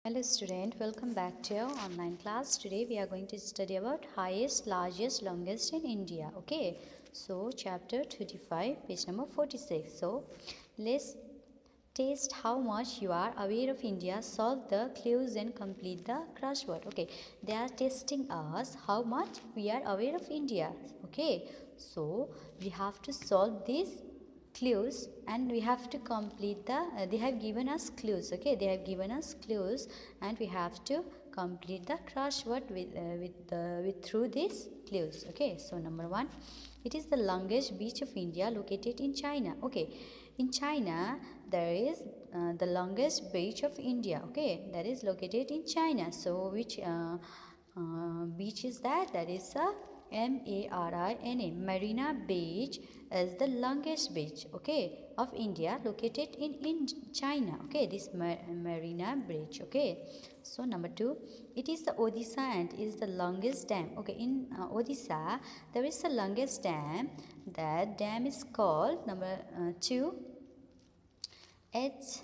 Hello student, welcome back to our online class. Today we are going to study about highest, largest, longest in India. Okay, so chapter 35, page number 46. So let's test how much you are aware of India, solve the clues and complete the crossword. Okay, they are testing us how much we are aware of India. Okay, so we have to solve this clues and we have to complete the they have given us clues. Okay, they have given us clues and we have to complete the crossword with through these clues. Okay, so number 1, it is the longest beach of India located in China. Okay, in China there is the longest beach of India. Okay, that is located in China. So which beach is that? That is a Marina. Marina Beach is the longest beach, okay, of India located in China. Okay, this Marina Bridge. Okay, so number 2, it is the Odisha and is the longest dam. Okay, in Odisha there is the longest dam. That dam is called number 2 Hirakud.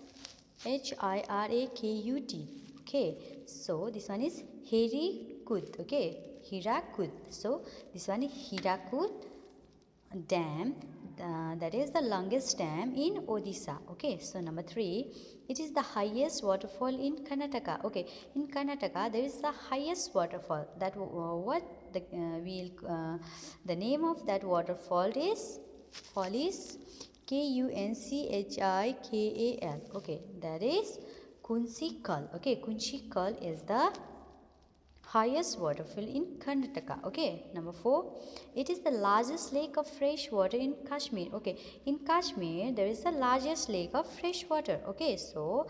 Okay, so this one is Hirakud. Okay, Hirakud. So this one is Hirakud Dam. That is the longest dam in Odisha. Okay, so number 3, it is the highest waterfall in Karnataka. Okay, in Karnataka there is the highest waterfall. That what the name of that waterfall is Kunchikal. Okay, that is Kunchikal. Okay, Kunchikal is the highest waterfall in Karnataka. Okay, number 4, it is the largest lake of fresh water in Kashmir. Okay, in Kashmir there is the largest lake of fresh water. Okay, so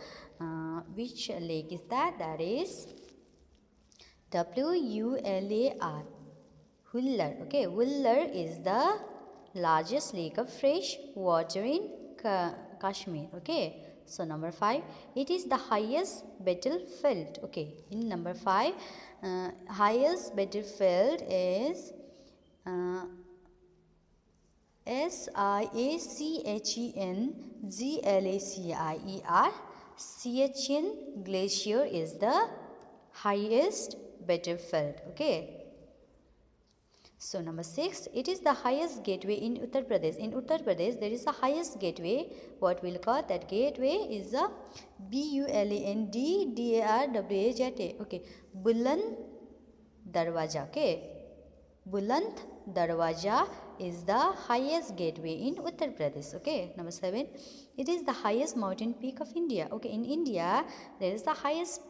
which lake is that? That is Wular. Wular. Okay, Wular is the largest lake of fresh water in Kashmir. Okay, so number 5, it is the highest battlefield. Okay, in number 5, highest battlefield is Siacenglacier. Siachen Glacier is the highest battlefield. Okay. So number 6, it is the highest gateway in Uttar Pradesh. In Uttar Pradesh, there is the highest gateway. What we'll call that gateway is a Bulanddwarja. Okay, Buland Darwaja. Okay, Buland Darwaja is the highest gateway in Uttar Pradesh. Okay, number 7, it is the highest mountain peak of India. Okay, in India, there is the highest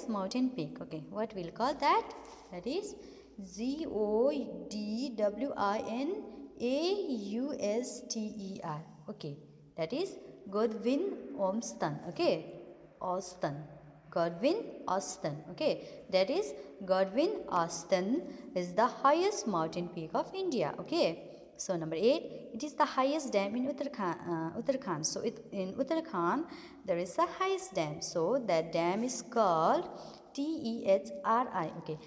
mountain peak. Okay, what we'll call that? That is Godwinauster. Okay, that is Godwin Omstan. Okay, Austin. Godwin Austen. Okay, that is Godwin Austen is the highest mountain peak of India. Okay, so number 8, it is the highest dam in Uttarakhand. So in Uttarakhand there is the highest dam. So that dam is called Tehri. Okay,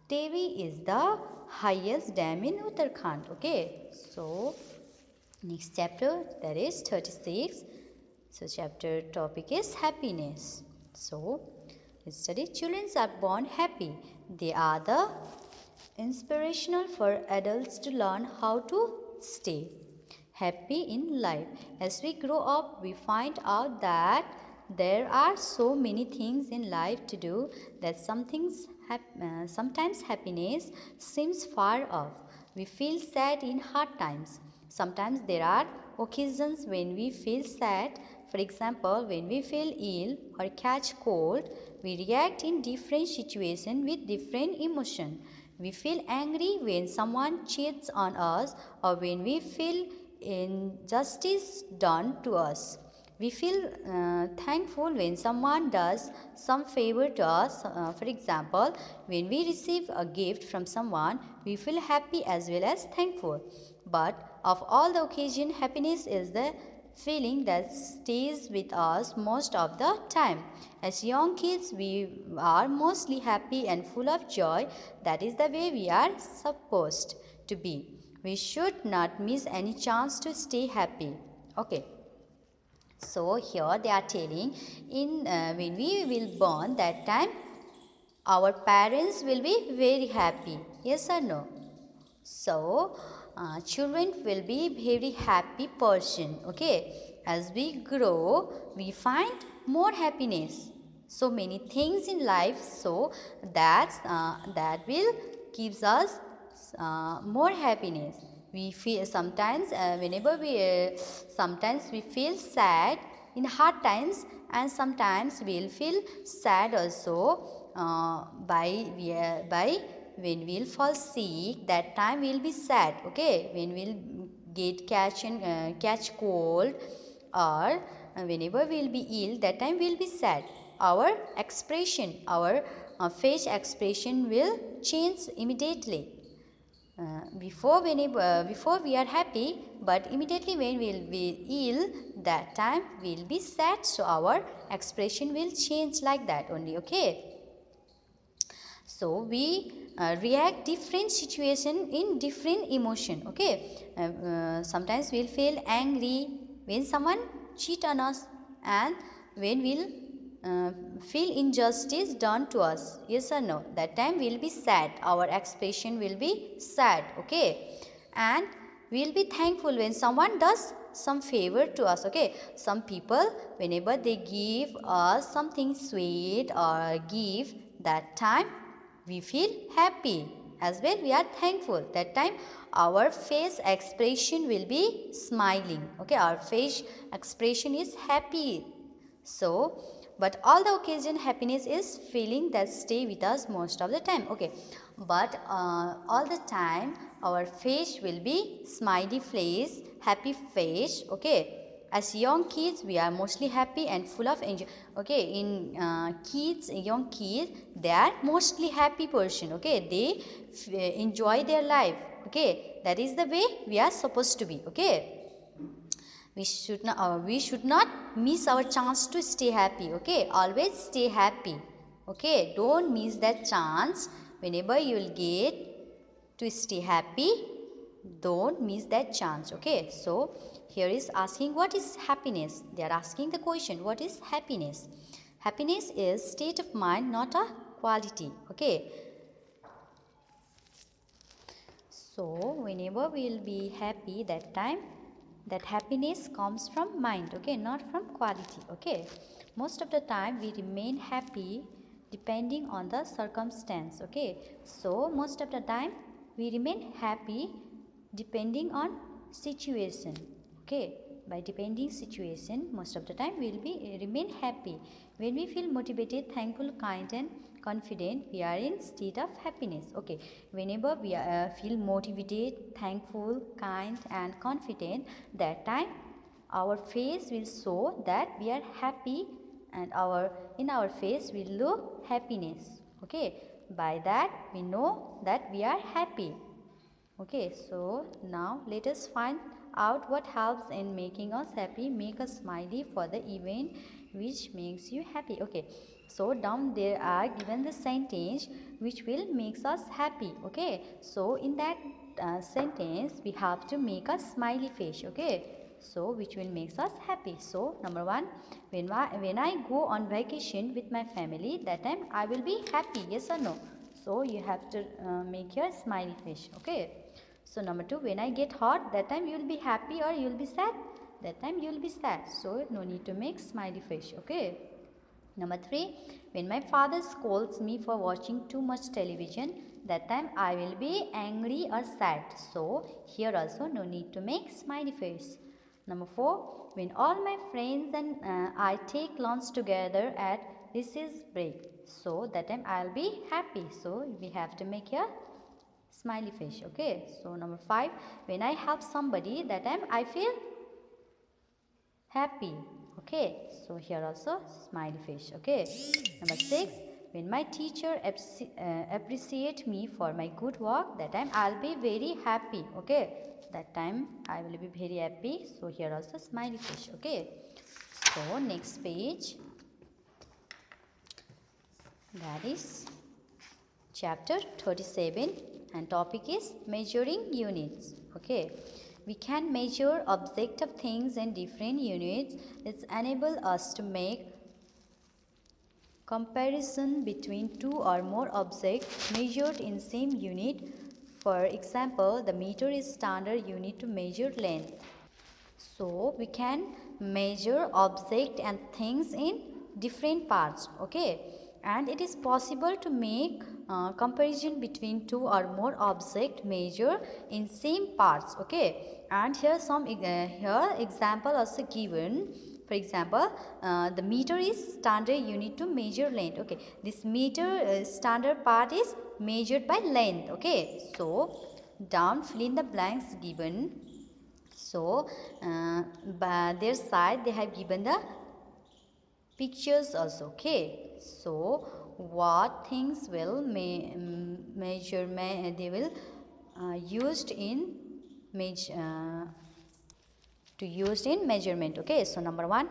Tevi is the highest dam in Uttarakhand. Okay, so next chapter, that is 36. So chapter topic is happiness. So let's study. Children are born happy. They are the inspirational for adults to learn how to stay happy in life. As we grow up, we find out that there are so many things in life to do that sometimes happiness seems far off. We feel sad in hard times. Sometimes there are occasions when we feel sad. For example, when we feel ill or catch cold, we react in different situations with different emotion. We feel angry when someone cheats on us or when we feel injustice done to us. We feel thankful when someone does some favor to us. For example, when we receive a gift from someone, we feel happy as well as thankful. But of all the occasion, happiness is the feeling that stays with us most of the time. As young kids, we are mostly happy and full of joy. That is the way we are supposed to be. We should not miss any chance to stay happy. Okay. So here they are telling, in when we will born, that time our parents will be very happy. Yes or no? So children will be very happy person. Okay, as we grow we find more happiness, so many things in life, so that will gives us more happiness. We feel sometimes whenever we sometimes we feel sad in hard times, and sometimes we will feel sad also by when we'll fall sick, that time we'll be sad. Okay, when we'll get catch cold, or whenever we'll be ill, that time we'll be sad. Our expression, our face expression will change immediately. Before we are happy, but immediately when we'll be ill, that time we'll be sad, so our expression will change like that only. Okay, so we react different situation in different emotion. Okay, sometimes we'll feel angry when someone cheat on us, and when we'll feel injustice done to us. Yes or no? That time we'll be sad, our expression will be sad. Okay, and we'll be thankful when someone does some favor to us. Okay, some people, whenever they give us something sweet or give, that time we feel happy as well, we are thankful. That time our face expression will be smiling. Okay, our face expression is happy. So but all the occasion happiness is feeling that stay with us most of the time. Okay, but all the time our face will be smiley face, happy face. Okay, as young kids we are mostly happy and full of enjoy. Okay, in young kids, they are mostly happy person. Okay, they enjoy their life. Okay, that is the way we are supposed to be. Okay, we should not miss our chance to stay happy. Okay, always stay happy. Okay, don't miss that chance. Whenever you will get to stay happy, don't miss that chance. Okay, so here is asking what is happiness. They are asking the question, what is happiness? Happiness is state of mind, not a quality. Okay, so whenever we will be happy, that time that happiness comes from mind. Okay, not from quality. Okay, most of the time we remain happy depending on the circumstance. Okay, so most of the time we remain happy depending on situation. Okay, by depending situation, most of the time we will be remain happy. When we feel motivated, thankful, kind and confident, we are in state of happiness. Okay, whenever we feel motivated, thankful, kind and confident, that time our face will show that we are happy, and in our face will look happiness. Okay, by that we know that we are happy. Okay, so now let us find out what helps in making us happy. Make a smiley for the event which makes you happy. Okay, so down there are given the sentence which will makes us happy. Okay, so in that sentence we have to make a smiley face. Okay, so which will makes us happy. So number one, when I go on vacation with my family, that time I will be happy. Yes or no? So you have to make your smiley face. Okay, so number two, when I get hot, that time you will be happy or you will be sad? That time you will be sad. So no need to make smiley face. Okay. Number three, when my father scolds me for watching too much television, that time I will be angry or sad. So here also no need to make smiley face. Number four, when all my friends and I take lunch together at recess break, so that time I'll be happy. So we have to make a smiley face. Okay, so number five, when I help somebody, that time I feel happy. Okay, so here also smiley face. Okay, number six, when my teacher appreciate me for my good work, that time I'll be very happy. Okay, that time I will be very happy. So here also smiley face. Okay, so next page, that is chapter 37, and topic is measuring units. Okay, we can measure object of things in different units. It's enable us to make comparison between two or more objects measured in same unit. For example, the meter is standard unit to measure length. So we can measure object and things in different parts, okay, and it is possible to make comparison between two or more object measure in same parts, okay. And here some here example also given. For example, the meter is standard unit to measure length, okay. This meter standard part is measured by length, okay. So down fill in the blanks given. So by their side they have given the pictures also, okay. So what things will measure they will used in used in measurement, okay. So number 1,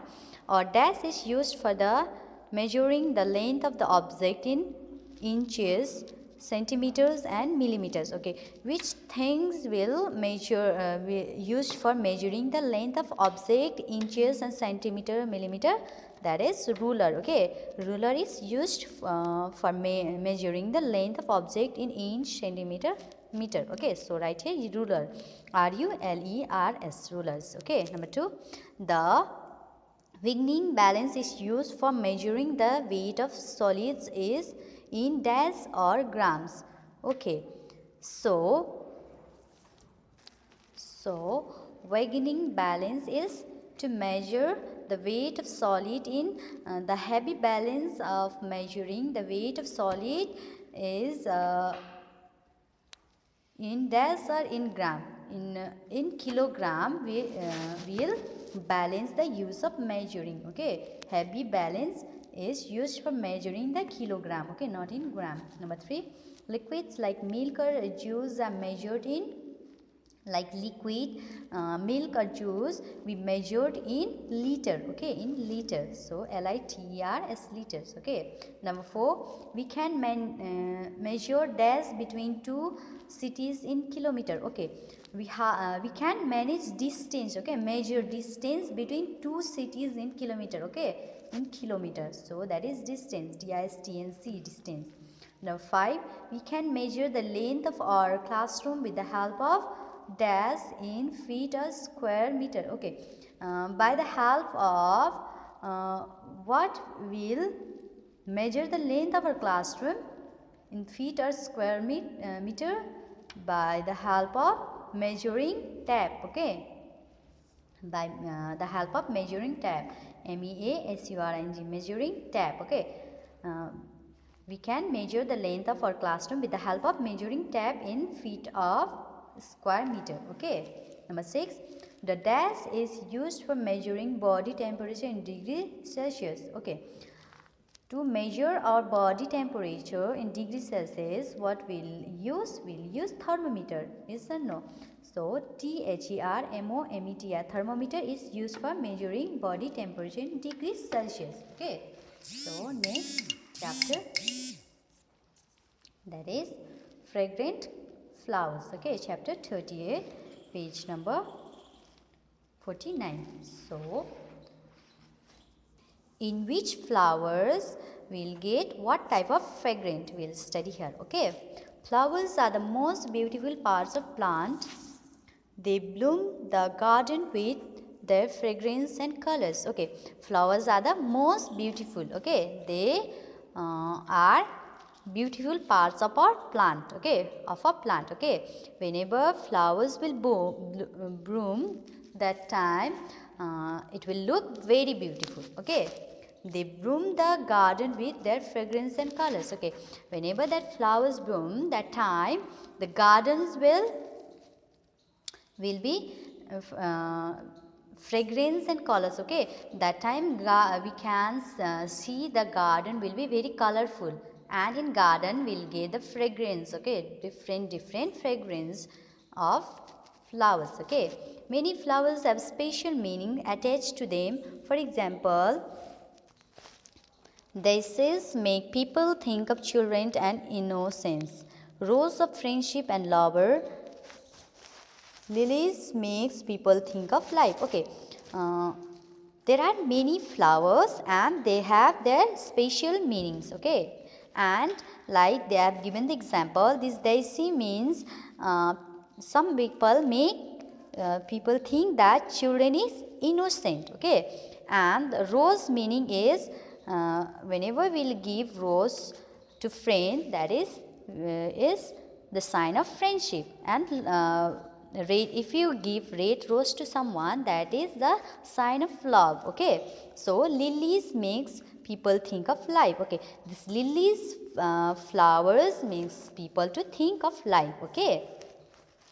a dash is used for the measuring the length of the object in inches, centimeters and millimeters, okay. Which things will measure used for measuring the length of object, inches and centimeter, millimeter? That is ruler, okay. Ruler is used for measuring the length of object in inch, centimeter, meter, okay. So right here ruler, RULERS, rulers, okay. Number 2, the weighing balance is used for measuring the weight of solids is in dash or grams, okay. So weighing balance is to measure the weight of solid in the heavy balance of measuring the weight of solid is in dash or in gram. In kilogram we will balance the use of measuring, okay. Heavy balance is used for measuring the kilogram, okay, not in gram. Number 3, liquids like milk or juice are measured in, like liquid milk or juice we measured in liter, okay, in liter. So LITERS, liters, okay. Number 4, we can measure dash between two cities in kilometer, okay. We can manage distance, okay, measure distance between two cities in kilometer, okay, in kilometers. So that is distance, DISTANCE, distance. Number 5, we can measure the length of our classroom with the help of dash in feet or square meter, okay. By the help of what will measure the length of our classroom in feet or square meter? By the help of measuring tape, okay. By the help of measuring tape, MEASURING, measuring tape, okay. We can measure the length of our classroom with the help of measuring tape in feet of square meter, okay. Number 6, the dash is used for measuring body temperature in degree Celsius, okay. To measure our body temperature in degree Celsius, what we'll use? We'll use thermometer, yes or no? So THERMOMETR, thermometer is used for measuring body temperature in degrees Celsius, okay. So next chapter, that is fragrant flowers, okay, chapter 38, page number 49. So in which flowers we'll get what type of fragrant we'll study here, okay. Flowers are the most beautiful parts of plant. They bloom the garden with their fragrance and colors, okay. Flowers are the most beautiful, okay. They are beautiful parts of our plant, okay, of a plant, okay. Whenever flowers will bloom, that time it will look very beautiful, okay. They bloom the garden with their fragrance and colors, okay. Whenever that flowers bloom, that time the gardens will be fragrance and colors, okay. That time we can see the garden will be very colorful, and in garden we'll get the fragrance, okay, different fragrance of flowers, okay. Many flowers have special meaning attached to them. For example, daisies make people think of children and innocence. Rose of friendship and lover. Lilies makes people think of life. Okay. There are many flowers and they have their special meanings. Okay. And like they have given the example, this daisy means some people make people think that children is innocent. Okay. And rose meaning is whenever we'll give rose to friend, that is the sign of friendship. And if you give red rose to someone, that is the sign of love. Okay. So lilies makes people think of life. Okay. This lilies flowers makes people to think of life. Okay.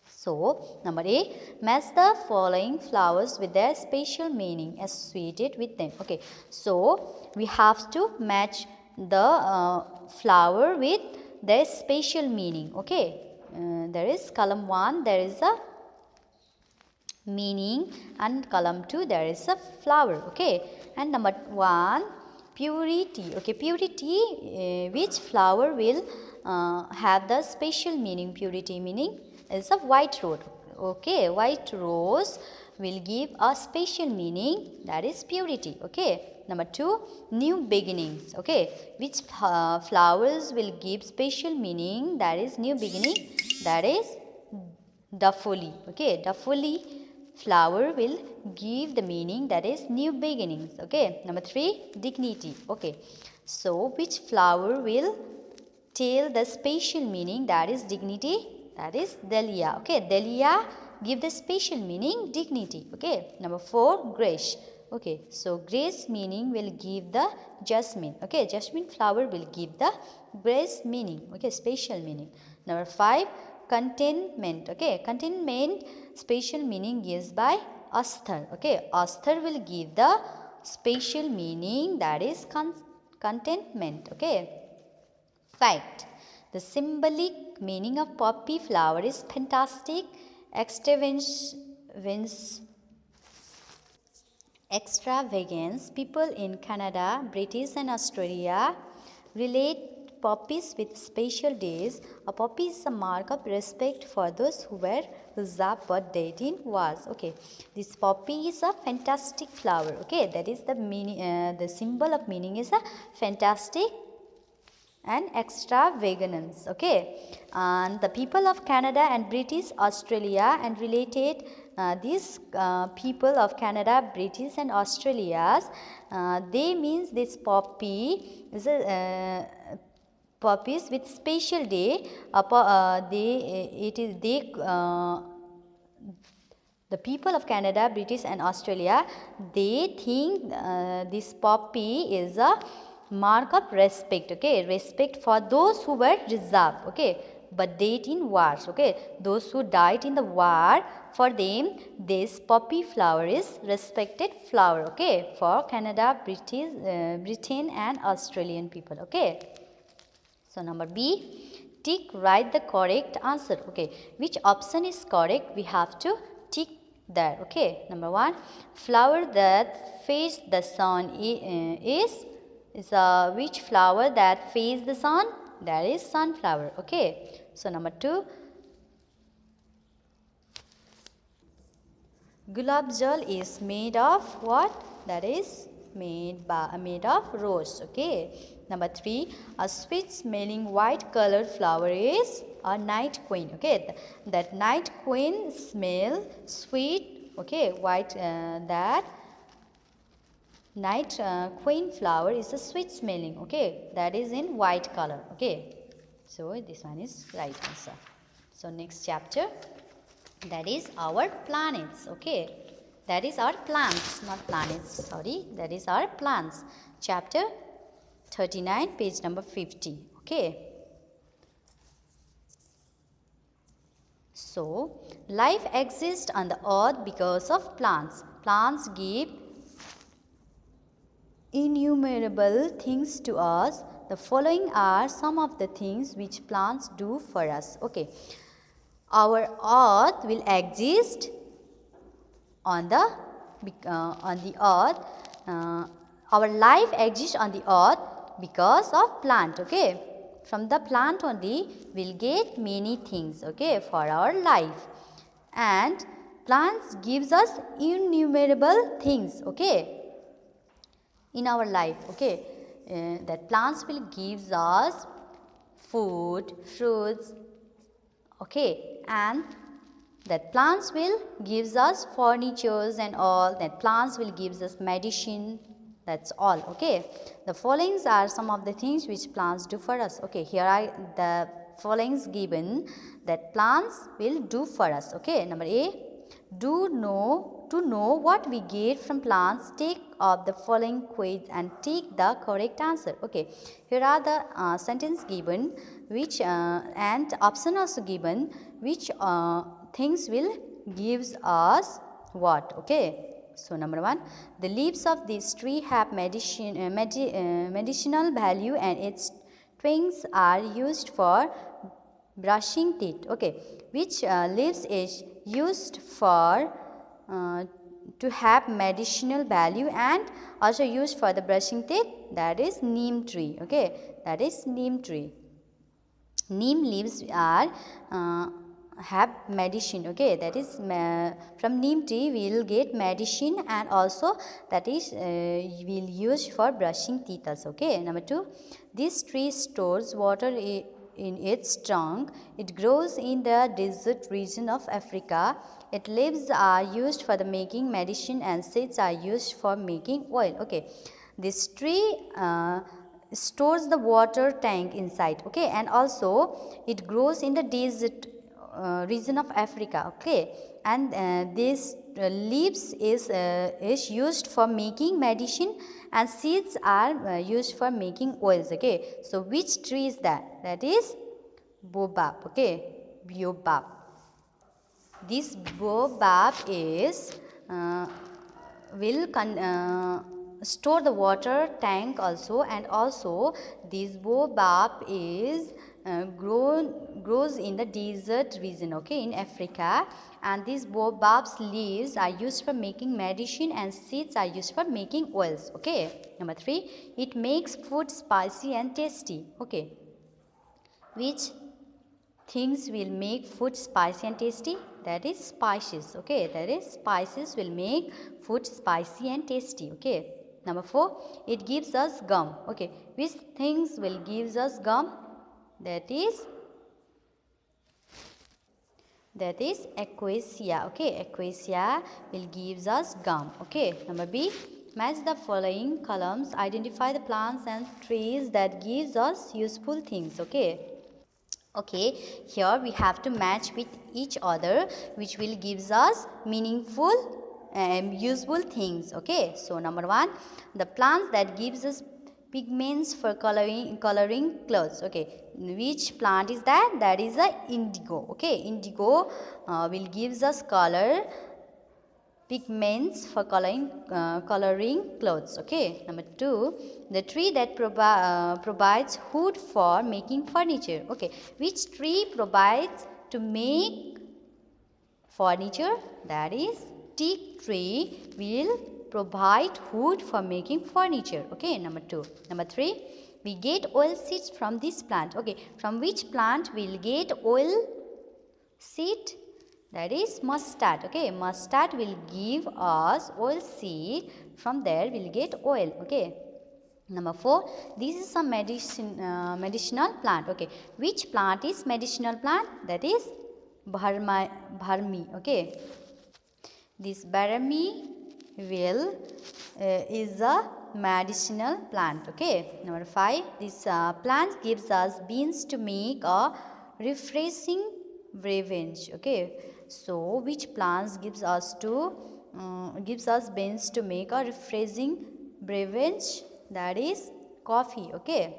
So, number A, match the following flowers with their special meaning associated with them. Okay, so we have to match the flower with their special meaning. Okay, there is column 1, there is a meaning, and column 2 there is a flower. Okay, and number 1, purity. Okay, purity, which flower will have the special meaning? Purity meaning is a white rose. Okay, white rose will give a special meaning, that is purity. Okay, number 2, new beginnings. Okay, which flowers will give special meaning, that is new beginning, that is daffodil. Okay, daffodil flower will give the meaning, that is new beginnings. Okay, number 3, dignity. Okay, so which flower will tell the special meaning, that is dignity, that is dahlia. Okay, dahlia give the special meaning dignity. Okay, number 4, grace. Okay, so grace meaning will give the jasmine. Okay, jasmine flower will give the grace meaning. Okay, special meaning. Number 5, contentment. Okay, contentment special meaning gives by asther. Okay, asther will give the special meaning, that is contentment. Okay, fact. The symbolic meaning of poppy flower is fantastic, extravagance. People in Canada, British and Australia relate poppies with special days. A poppy is a mark of respect for those who were hijab but dead in wars. Okay, this poppy is a fantastic flower. Okay, that is the meaning. The symbol of meaning is a fantastic and extravagance. Okay, and the people of Canada and British Australia and related these people of Canada, British and Australia's, they means this poppy is a poppies with special day. The people of Canada, British and Australia, they think this poppy is a mark of respect. Okay, respect for those who were reserved. Okay, but died in wars. Okay, those who died in the war, for them this poppy flower is respected flower. Okay, for Canada, Britain and Australian people. Okay, so number B, tick, write the correct answer. Okay, which option is correct? We have to tick there. Okay, number 1, flower that face the sun is which flower that face the sun? That is sunflower. Okay, so number 2, gulab jal is made of what? That is made of rose. Okay, number 3, a sweet smelling white colored flower is a night queen. Okay, that night queen smell sweet. Okay, white that night queen flower is a sweet smelling. Okay, that is in white color. Okay, so this one is right answer. So next chapter, that is our planets. Okay, that is our plants, not planets, sorry, that is our plants. Chapter 39, page number 50. Okay, so life exists on the earth because of plants. Plants give innumerable things to us. The following are some of the things which plants do for us. Okay, our earth will exist on the earth. Our life exists on the earth because of plant. Okay, from the plant only we'll get many things. Okay, for our life. And plants gives us innumerable things, okay, in our life, okay. That plants will gives us food, fruits, okay, and that plants will gives us furnitures and all. That plants will gives us medicine. That's all, okay. The followings are some of the things which plants do for us, okay. Here are the followings given that plants will do for us, okay. Number A, to know what we get from plants, take up the following quiz and take the correct answer, okay. Here are the sentence given which and option also given which things will gives us what, okay. So number 1, the leaves of this tree have medicinal value and its twigs are used for brushing teeth, okay. Which leaves is used for to have medicinal value and also used for the brushing teeth? That is neem tree, okay. That is neem tree. Neem leaves are have medicine, okay. That is from neem tree we will get medicine and also that is we will use for brushing teeth also, okay. Number 2, this tree stores water in its trunk. It grows in the desert region of Africa. Its leaves are used for the making medicine and seeds are used for making oil, okay. This tree stores the water tank inside, okay, and also it grows in the desert region of Africa, okay, and this leaves is used for making medicine and seeds are used for making oils, okay. So which tree is that? That is baobab, okay, baobab. This baobab is will store the water tank also, and also this baobab is grows in the desert region, okay, in Africa, and these baobab's leaves are used for making medicine and seeds are used for making oils, okay. Number 3, it makes food spicy and tasty, okay. Which things will make food spicy and tasty? That is spices, okay. That is spices will make food spicy and tasty, okay. Number 4, it gives us gum, okay. Which things will gives us gum? That is acacia, okay. Acacia will gives us gum, okay. Number B, match the following columns. Identify the plants and trees that gives us useful things, okay. Okay, here we have to match with each other which will gives us meaningful and useful things, okay. So number 1, the plants that gives us pigments for coloring clothes, okay. Which plant is that? That is a indigo, okay. Indigo will gives us color pigments for coloring clothes, okay. Number 2, the tree that provides wood for making furniture, okay. Which tree provides to make furniture? That is teak tree will provide wood for making furniture, okay. Number 2. Number 3, we get oil seeds from this plant, okay. From which plant we will get oil seed? That is mustard, okay. Mustard will give us oil seed. From there we will get oil, okay. Number 4, this is a medicinal plant, okay. Which plant is medicinal plant? That is bharmi, okay. This bharmi will is a medicinal plant, okay. Number 5, this plant gives us beans to make a refreshing beverage, okay. So which plants gives us beans to make a refreshing beverage? That is coffee, okay.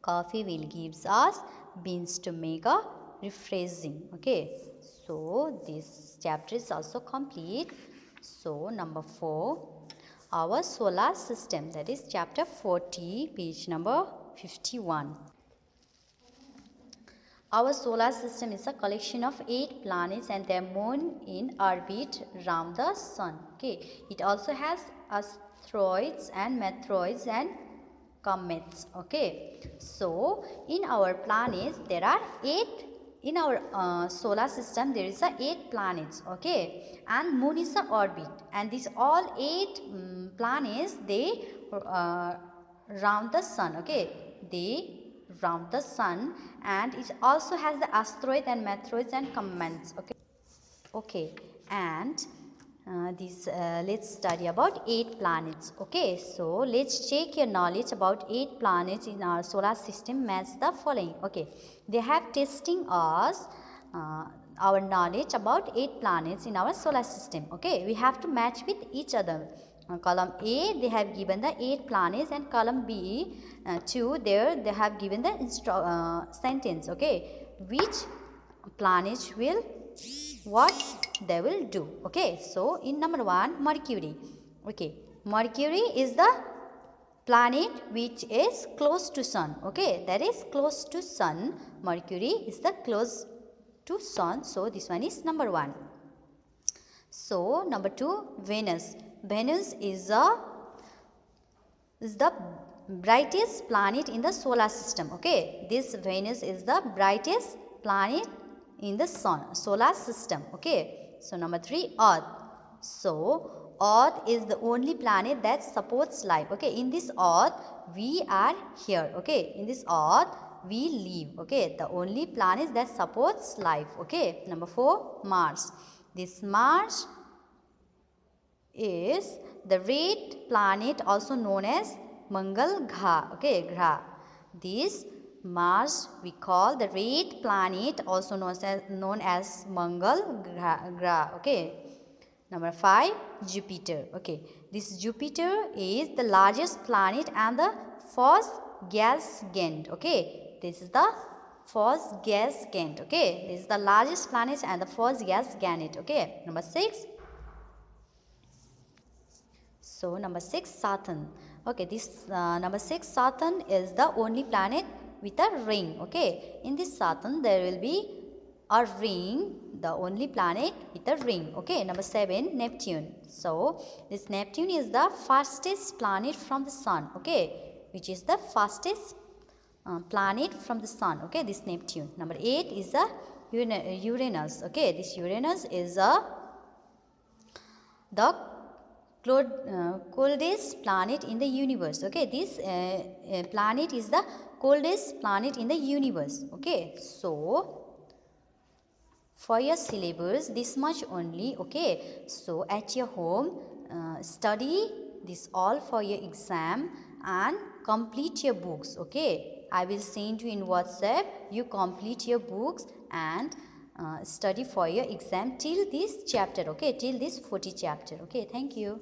Coffee will gives us beans to make a refreshing, okay. So this chapter is also complete. So number 4, our solar system, that is chapter 40, page number 51. Our solar system is a collection of 8 planets and their moon in orbit around the sun, okay. It also has asteroids and meteoroids and comets, okay. So in our planets there are 8 in our solar system there is 8 planets, okay, and moon is the orbit, and these all 8 planets, they round the sun, okay, they round the sun, and it also has the asteroids and meteoroids and comets, okay. Okay, and let's study about 8 planets. Okay, so let's check your knowledge about 8 planets in our solar system. Match the following. Okay, they have testing us our knowledge about 8 planets in our solar system. Okay, we have to match with each other. Column A, they have given the 8 planets, and column B 2, there they have given the sentence. Okay, which planets will, what they will do. Okay, so in number 1, Mercury. Okay, Mercury is the planet which is close to sun. Okay, that is close to sun. Mercury is the close to sun, so this one is number 1. So number 2, Venus. Venus is the brightest planet in the solar system. Okay, this Venus is the brightest planet in the solar system. Okay, so number 3, Earth. So Earth is the only planet that supports life. Okay, in this Earth we are here. Okay, in this Earth we live. Okay, the only planet that supports life. Okay, number 4, Mars. This Mars is the red planet, also known as Mangal Grah. Okay, Grah. This Mars we call the red planet, also known as Mangal Grah. Okay. Number 5, Jupiter. Okay, this Jupiter is the largest planet and the first gas giant. Okay, this is the first gas giant. Okay, this is the largest planet and the first gas giant. Okay, number 6. So number 6, Saturn. Okay, this number 6, Saturn is the only planet with a ring. Okay, in this Saturn there will be a ring, the only planet with a ring. Okay, number 7, Neptune. So this Neptune is the fastest planet from the sun. Okay, which is the fastest planet from the sun. Okay, this Neptune. Number 8 is the Uranus. Okay, this Uranus is the coldest planet in the universe. Okay, this planet is the coldest planet in the universe. Okay, so for your syllabus this much only. Okay, so at your home study this all for your exam and complete your books. Okay, I will send you in WhatsApp. You complete your books and study for your exam till this chapter. Okay, till this 40 chapter. Okay, thank you.